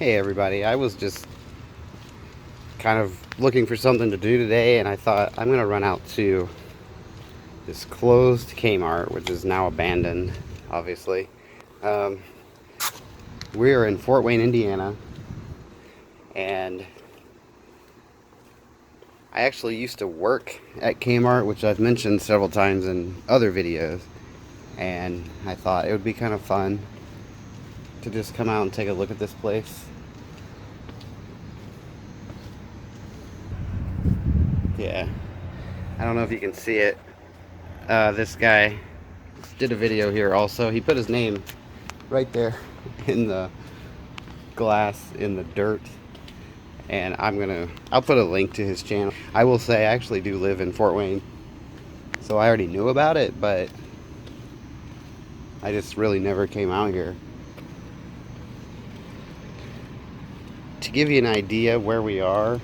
Hey everybody, I was just kind of looking for something to do today, and I thought I'm gonna run out to this closed Kmart, which is now abandoned, obviously. Um, we're in Fort Wayne, Indiana, and I actually used to work at Kmart, which I've mentioned several times in other videos, and I thought it would be kind of fun to just come out and take a look at this place. Yeah, I don't know if you can see it. This guy did a video here also. He put his name right there in the glass in the dirt, and I'll put a link to his channel. I will say I actually do live in Fort Wayne, so I already knew about it, but I just really never came out here. To give you an idea where we are,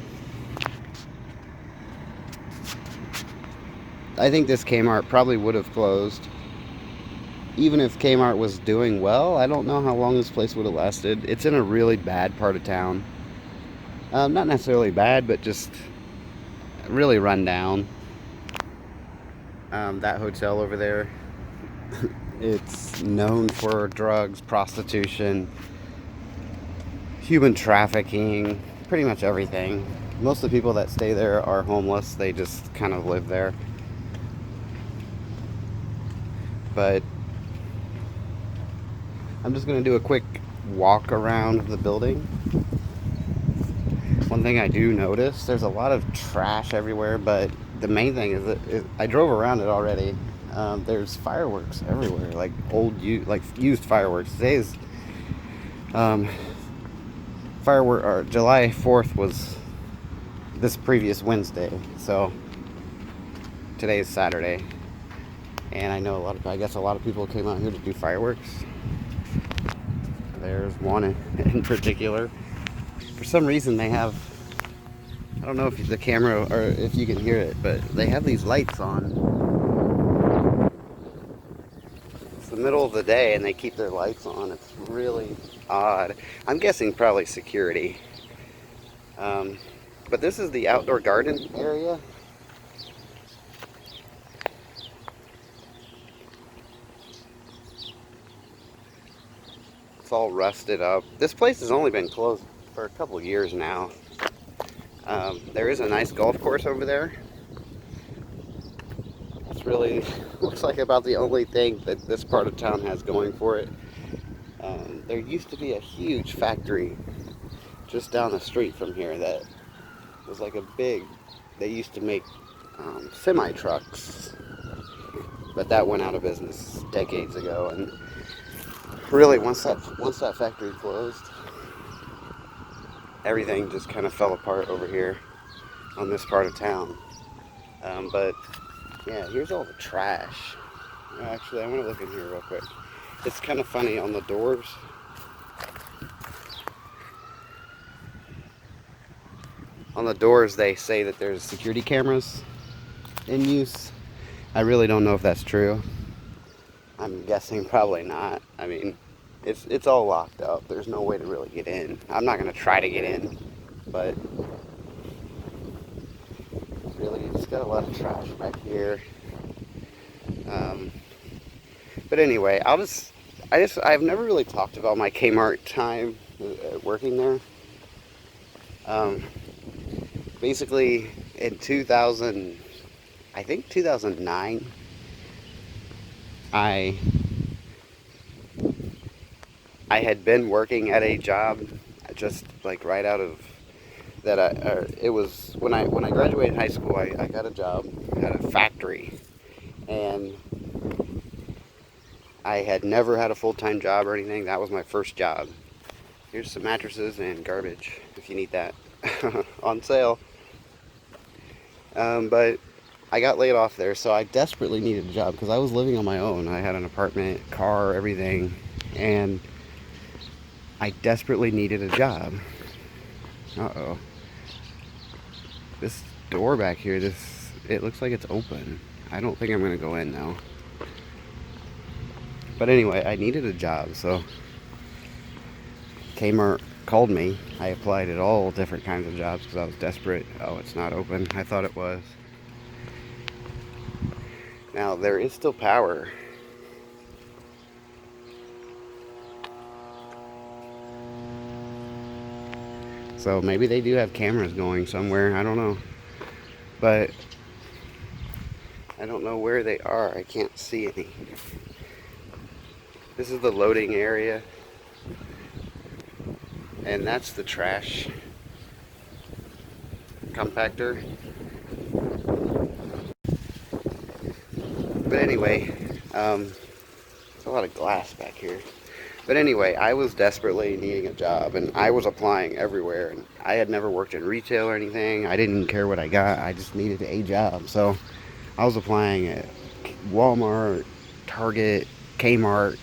I think this Kmart probably would have closed. Even if Kmart was doing well, I don't know how long this place would have lasted. It's in a really bad part of town. Not necessarily bad, but just really run down. That hotel over there, it's known for drugs, prostitution, human trafficking, pretty much everything. Most of the people that stay there are homeless. They just kind of live there. But I'm just going to do a quick walk around the building. One thing I do notice, there's a lot of trash everywhere, but the main thing is that I drove around it already. There's fireworks everywhere, like used fireworks. Today's July 4th was this previous Wednesday, so today is Saturday, and I know I guess a lot of people came out here to do fireworks. There's one in particular. For some reason they have, I don't know if the camera or if you can hear it, but they have these lights on. It's the middle of the day and they keep their lights on. It's really odd. I'm guessing probably security. But this is the outdoor garden area. It's all rusted up. This place has only been closed for a couple years now. There is a nice golf course over there. It's really looks like about the only thing that this part of town has going for it. There used to be a huge factory just down the street from here that was like they used to make semi trucks, but that went out of business decades ago. And really, once that factory closed, everything just kind of fell apart over here on this part of town. But yeah, here's all the trash. Actually, I want to look in here real quick. It's kind of funny on the doors. On the doors, they say that there's security cameras in use. I really don't know if that's true. I'm guessing probably not. I mean, it's all locked up. There's no way to really get in. I'm not going to try to get in, but really, it's got a lot of trash back here. But anyway, I've never really talked about my Kmart time working there. Basically, in 2009, I had been working at a job just like right out of that. It was when I graduated high school. I got a job at a factory, and I had never had a full-time job or anything. That was my first job. Here's some mattresses and garbage if you need that on sale. But I got laid off there, so I desperately needed a job because I was living on my own. I had an apartment, car, everything, and I desperately needed a job. Uh-oh. This door back here, it looks like it's open. I don't think I'm going to go in now. But anyway, I needed a job, so Kmart called me. I applied at all different kinds of jobs because I was desperate. Oh, it's not open. I thought it was. Now, there is still power. So maybe they do have cameras going somewhere. I don't know. But I don't know where they are. I can't see any. This is the loading area. And that's the trash compactor. But anyway, there's a lot of glass back here. But anyway, I was desperately needing a job, and I was applying everywhere. And I had never worked in retail or anything. I didn't care what I got. I just needed a job. So I was applying at Walmart, Target, Kmart.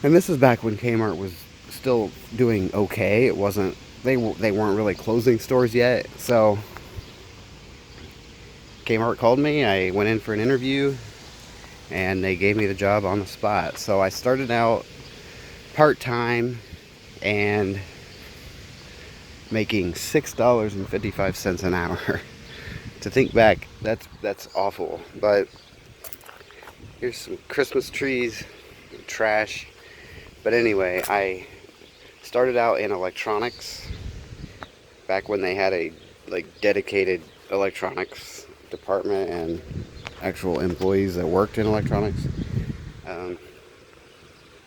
And this is back when Kmart was still doing okay. It wasn't, they weren't really closing stores yet. So Kmart called me. I went in for an interview, and they gave me the job on the spot. So I started out part-time and making $6.55 an hour. To think back, that's awful. But here's some Christmas trees, trash. But anyway, I started out in electronics back when they had a dedicated electronics department and actual employees that worked in electronics.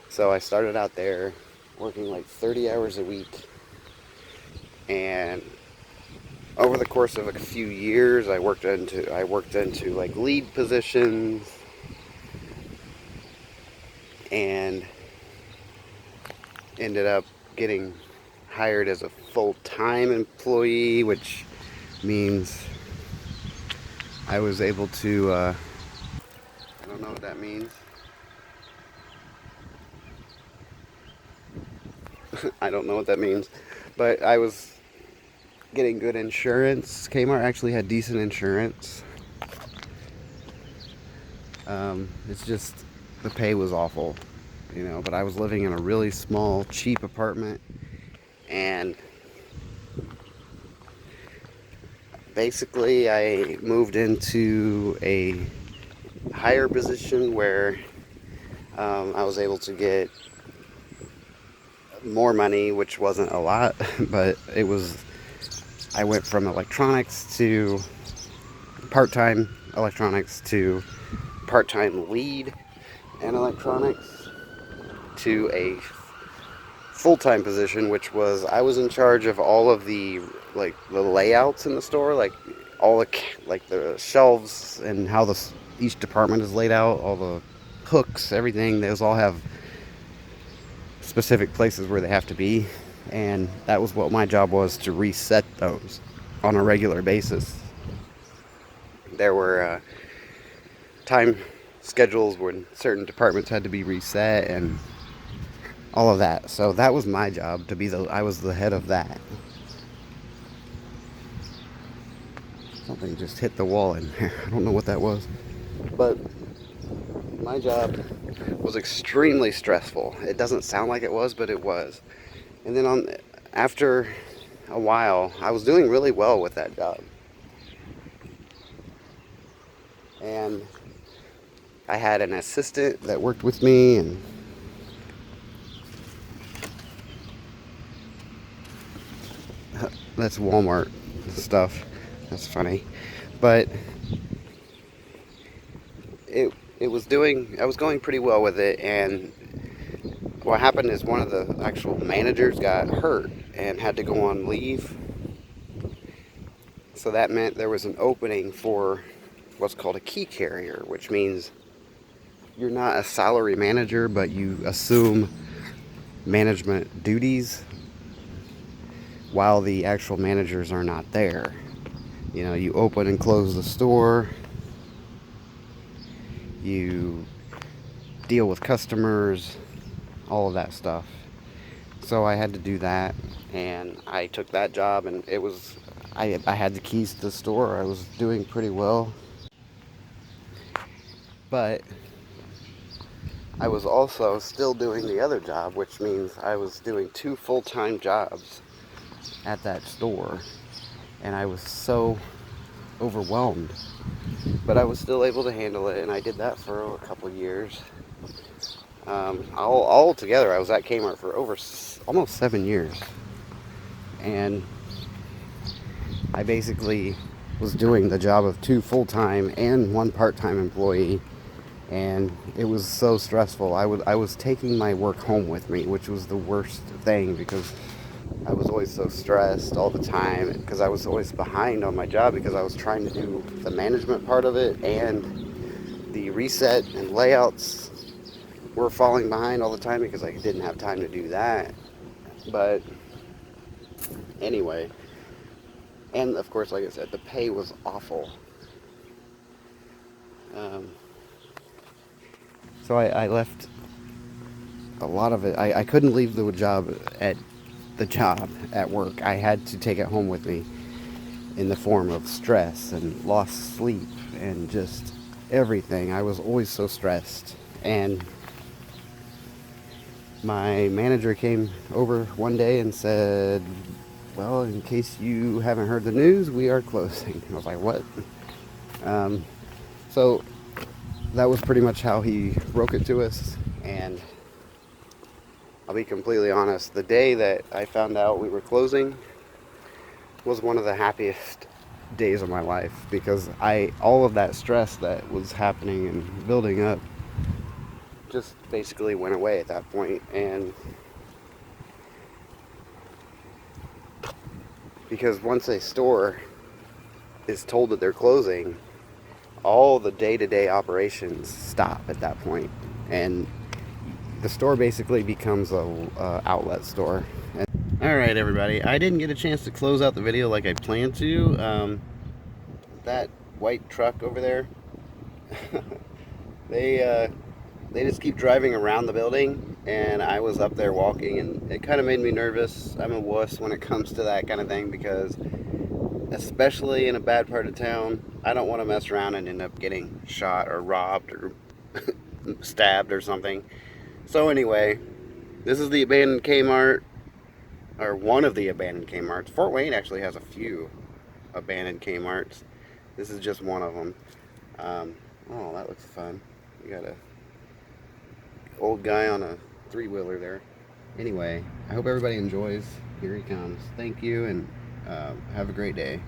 So I started out there working like 30 hours a week, and over the course of a few years I worked into like lead positions, and ended up getting hired as a full-time employee, which means I was able to I don't know what that means. I don't know what that means, but I was getting good insurance. Kmart actually had decent insurance. It's just the pay was awful, but I was living in a really small, cheap apartment, and basically I moved into a higher position where I was able to get more money, which wasn't a lot, but I went from electronics to part-time electronics to part-time lead in electronics to a full-time position, which was I was in charge of all of the layouts in the store, all the shelves and how each department is laid out, all the hooks, everything. Those all have specific places where they have to be, and that was what my job was, to reset those on a regular basis. There were time schedules when certain departments had to be reset and all of that. So that was my job, I was the head of that. Something just hit the wall in there. I don't know what that was. But my job was extremely stressful. It doesn't sound like it was, but it was. And then after a while, I was doing really well with that job. And I had an assistant that worked with me, and that's Walmart stuff. That's funny. But I was going pretty well with it, and what happened is one of the actual managers got hurt and had to go on leave. So that meant there was an opening for what's called a key carrier, which means you're not a salary manager, but you assume management duties while the actual managers are not there. You open and close the store, you deal with customers, all of that stuff. So I had to do that, and I took that job, and I had the keys to the store. I was doing pretty well, but I was also still doing the other job, which means I was doing 2 full-time jobs at that store, and I was so overwhelmed. But I was still able to handle it, and I did that for a couple years. All together, I was at Kmart for almost 7 years, and I basically was doing the job of 2 full-time and 1 part-time employee, and it was so stressful. I was taking my work home with me, which was the worst thing because I was always so stressed all the time because I was always behind on my job because I was trying to do the management part of it, and the reset and layouts were falling behind all the time because I didn't have time to do that. But anyway, and of course, like I said, the pay was awful. Um, so I left a lot of it. I couldn't leave the job at work. I had to take it home with me in the form of stress and lost sleep and just everything. I was always so stressed. And my manager came over one day and said, well, in case you haven't heard the news, we are closing. I was like, what? So that was pretty much how he broke it to us. And I'll be completely honest, the day that I found out we were closing was one of the happiest days of my life because all of that stress that was happening and building up just basically went away at that point. And because once a store is told that they're closing, all the day-to-day operations stop at that point, and the store basically becomes a outlet store. All right, everybody, I didn't get a chance to close out the video like I planned to. That white truck over there, they just keep driving around the building, and I was up there walking, and it kind of made me nervous. I'm a wuss when it comes to that kind of thing because, especially in a bad part of town, I don't want to mess around and end up getting shot or robbed or stabbed or something. So anyway, this is the abandoned Kmart, or one of the abandoned Kmarts. Fort Wayne actually has a few abandoned Kmarts. This is just one of them. Oh, that looks fun. We got a old guy on a 3-wheeler there. Anyway, I hope everybody enjoys. Here he comes. Thank you, and have a great day.